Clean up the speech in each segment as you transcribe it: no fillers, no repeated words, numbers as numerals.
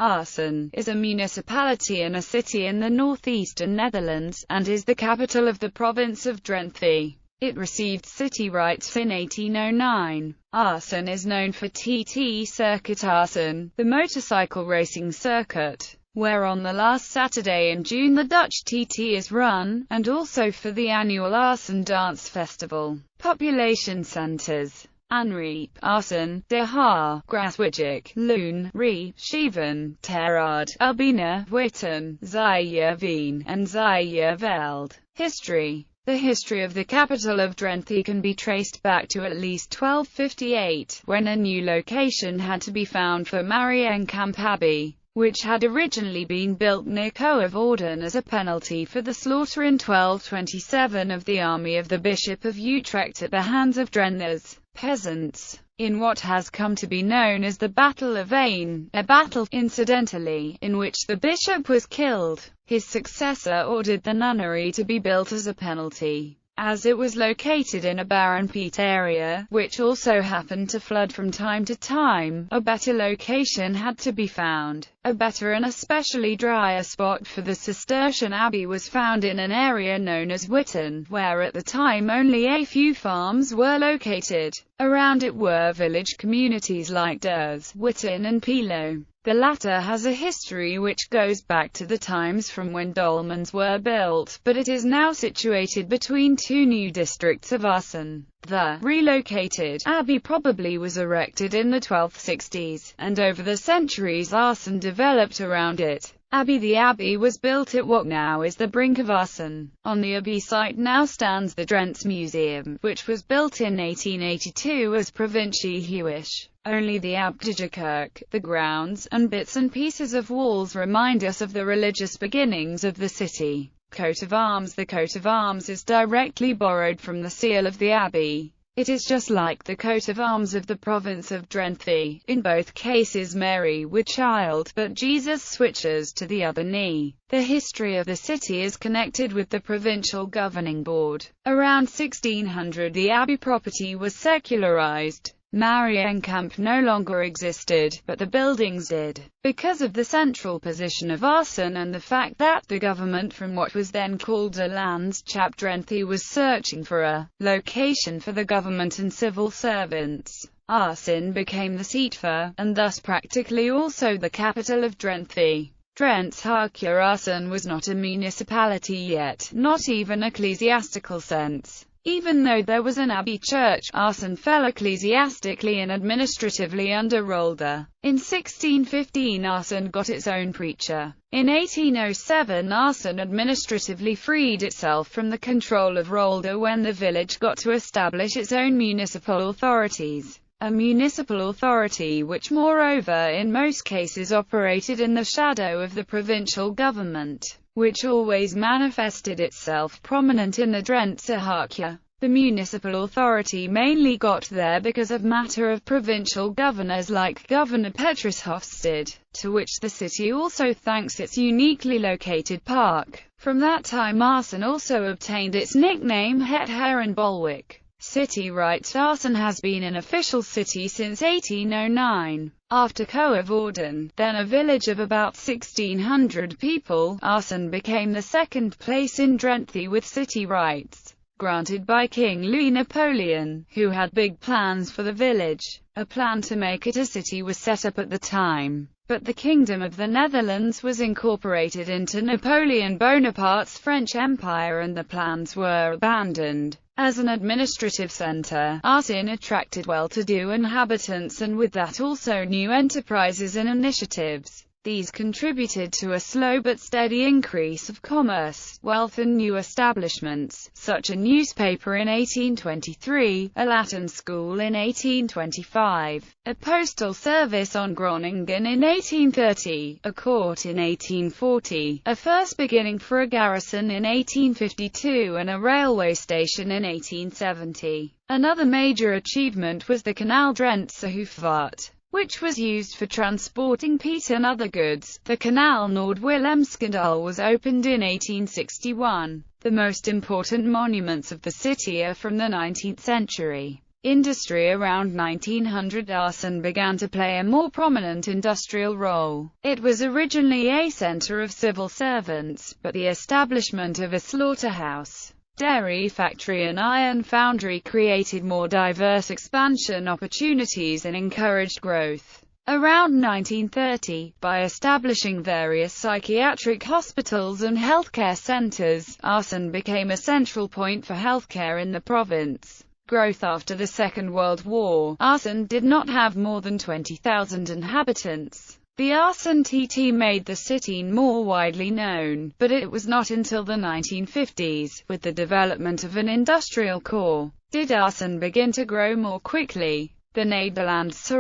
Assen is a municipality and a city in the northeastern Netherlands, and is the capital of the province of Drenthe. It received city rights in 1809. Assen is known for TT Circuit Assen, the motorcycle racing circuit, where on the last Saturday in June the Dutch TT is run, and also for the annual Assen Dance Festival. Population centers: Aanriep, Assen, De Haar, Graswijk, Loon, Rie, Scheven, Terraard, Albina, Witten, Zijderveen, and Zijderveld. History: the history of the capital of Drenthe can be traced back to at least 1258, when a new location had to be found for Mariënkamp Abbey, which had originally been built near Coevorden as a penalty for the slaughter in 1227 of the army of the Bishop of Utrecht at the hands of Drenthe's peasants, in what has come to be known as the Battle of Ain, a battle, incidentally, in which the bishop was killed. His successor ordered the nunnery to be built as a penalty, as it was located in a barren peat area, which also happened to flood from time to time. A better location had to be found. A better and especially drier spot for the Cistercian abbey was found in an area known as Witten, where at the time only a few farms were located. Around it were village communities like Ders, Witten and Pilo. The latter has a history which goes back to the times from when dolmens were built, but it is now situated between two new districts of Assen. The relocated abbey probably was erected in the 1260s, and over the centuries Assen developed around it. The abbey was built at what now is the brink of Assen. On the abbey site now stands the Drents Museum, which was built in 1882 as Provincie Huish. Only the Abdijkerk, the grounds, and bits and pieces of walls remind us of the religious beginnings of the city. Coat of arms: the coat of arms is directly borrowed from the seal of the abbey. It is just like the coat of arms of the province of Drenthe, in both cases Mary with child, but Jesus switches to the other knee. The history of the city is connected with the provincial governing board. Around 1600 the abbey property was secularized. Mariënkamp no longer existed, but the buildings did. Because of the central position of Assen and the fact that the government from what was then called de Landschap Drenthe was searching for a location for the government and civil servants, Assen became the seat for, and thus practically also the capital of Drenthe. Drents Harkja Assen was not a municipality yet, not even ecclesiastical sense. Even though there was an abbey church, Assen fell ecclesiastically and administratively under Rolda. In 1615 Assen got its own preacher. In 1807 Assen administratively freed itself from the control of Rolda when the village got to establish its own municipal authorities. A municipal authority which moreover in most cases operated in the shadow of the provincial government, which always manifested itself prominent in the Drentse Harkja. The municipal authority mainly got there because of matter of provincial governors like Governor Petrus Hofstede, to which the city also thanks its uniquely located park. From that time Assen also obtained its nickname Het Herenbolwijk. City rights: Assen has been an official city since 1809. After Coevorden, then a village of about 1,600 people, Assen became the second place in Drenthe with city rights, granted by King Louis Napoleon, who had big plans for the village. A plan to make it a city was set up at the time, but the Kingdom of the Netherlands was incorporated into Napoleon Bonaparte's French Empire and the plans were abandoned. As an administrative center, Assen attracted well-to-do inhabitants and with that also new enterprises and initiatives. These contributed to a slow but steady increase of commerce, wealth and new establishments, such a newspaper in 1823, a Latin school in 1825, a postal service on Groningen in 1830, a court in 1840, a first beginning for a garrison in 1852 and a railway station in 1870. Another major achievement was the Canal Drentse Hoofdvaart, which was used for transporting peat and other goods. The Canal Noord-Willemskanaal was opened in 1861. The most important monuments of the city are from the 19th century. industry. Around 1900, Assen began to play a more prominent industrial role. It was originally a center of civil servants, but the establishment of a slaughterhouse, dairy factory and iron foundry created more diverse expansion opportunities and encouraged growth. Around 1930, by establishing various psychiatric hospitals and healthcare centers, Assen became a central point for healthcare in the province. Growth. After the Second World War, Assen did not have more than 20,000 inhabitants. The Assen TT made the city more widely known, but it was not until the 1950s, with the development of an industrial core, did Assen begin to grow more quickly. The Nederlandse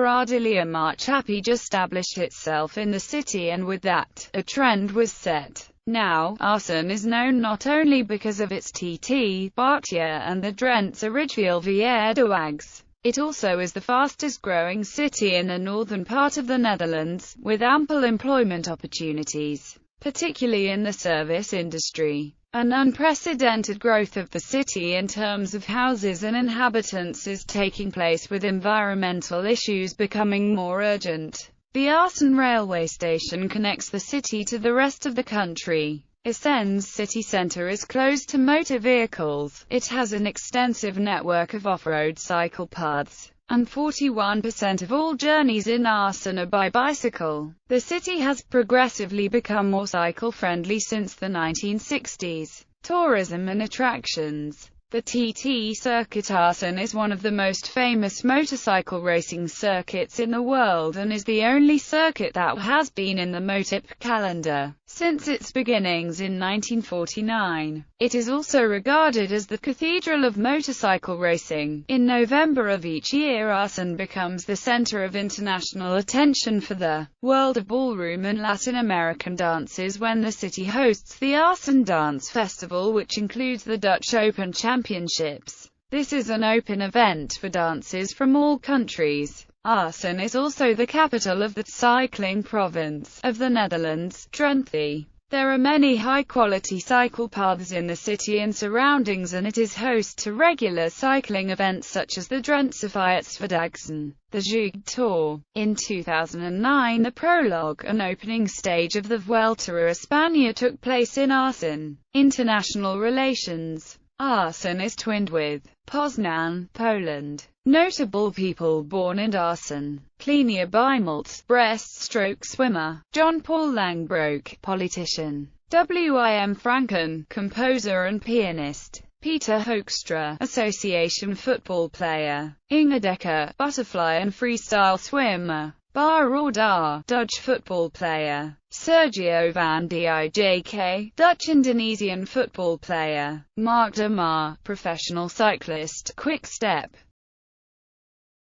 maatschappij established itself in the city, and with that, a trend was set. Now, Assen is known not only because of its TT, Bartje and the Drentse Rijksviaduct. It also is the fastest-growing city in the northern part of the Netherlands, with ample employment opportunities, particularly in the service industry. An unprecedented growth of the city in terms of houses and inhabitants is taking place, with environmental issues becoming more urgent. The Assen railway station connects the city to the rest of the country. Assen's city centre is closed to motor vehicles. It has an extensive network of off-road cycle paths, and 41% of all journeys in Assen are by bicycle. The city has progressively become more cycle-friendly since the 1960s. Tourism and attractions. The TT Circuit. Assen is one of the most famous motorcycle racing circuits in the world and is the only circuit that has been in the MotoGP calendar since its beginnings in 1949. It is also regarded as the cathedral of motorcycle racing. In November of each year, Assen becomes the center of international attention for the world of ballroom and Latin American dances when the city hosts the Assen Dance Festival, which includes the Dutch Open Championships. This is an open event for dancers from all countries. Assen is also the capital of the cycling province of the Netherlands, Drenthe. There are many high-quality cycle paths in the city and surroundings, and it is host to regular cycling events such as the Drentse Fietsverdaagsen, the Zug Tour. In 2009, the prologue and opening stage of the Vuelta a España took place in Assen. International relations. Assen is twinned with Poznan, Poland. Notable people born in Assen: Klenia Bijmelt, breaststroke swimmer; John Paul Langbroek, politician; Wim Franken, composer and pianist; Peter Hoekstra, association football player; Inge Dekker, butterfly and freestyle swimmer; Bar Roda, Dutch football player; Sergio van Dijk, Dutch-Indonesian football player; Mark de Maar, professional cyclist, quick step.